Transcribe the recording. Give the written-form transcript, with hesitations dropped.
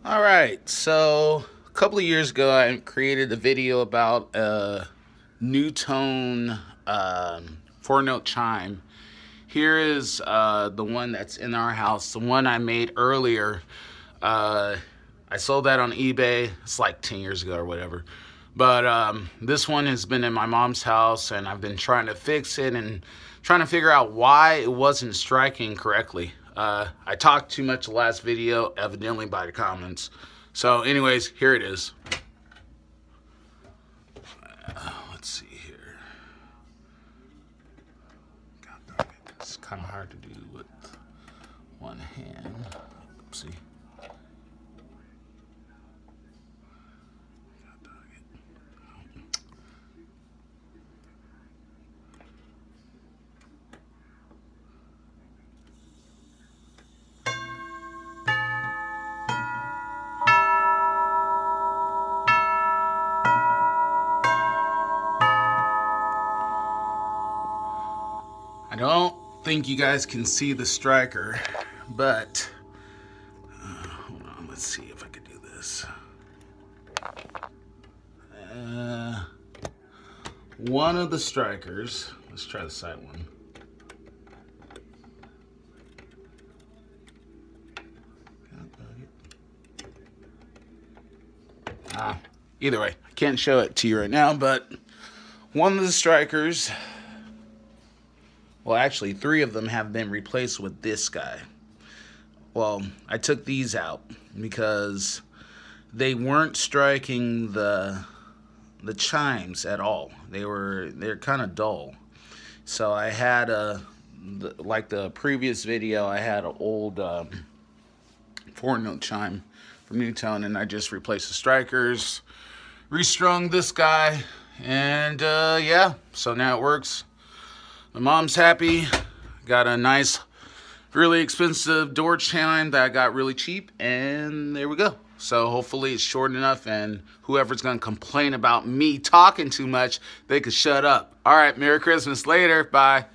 Alright, so a couple of years ago I created a video about a Nutone 4-note chime. Here is the one that's in our house, the one I made earlier. I sold that on eBay. It's like 10 years ago or whatever. But this one has been in my mom's house, and I've been trying to fix it and trying to figure out why it wasn't striking correctly. I talked too much the last video, evidently by the comments. So anyways, here it is. Let's see here. God darn it. It's kind of hard to do with one hand. Oopsie. I don't think you guys can see the striker, but hold on, let's see if I can do this. One of the strikers, let's try the side one. Either way, I can't show it to you right now, but one of the strikers, well, actually, 3 of them have been replaced with this guy. Well, I took these out because they weren't striking the chimes at all. They're kind of dull. So I had like the previous video, I had an old 4-note chime from Nutone, and I just replaced the strikers, restrung this guy, and yeah, so now it works. My mom's happy. Got a nice, really expensive door chime that I got really cheap, and there we go. So hopefully it's short enough, and whoever's gonna complain about me talking too much, they could shut up. All right, Merry Christmas. Later. Bye.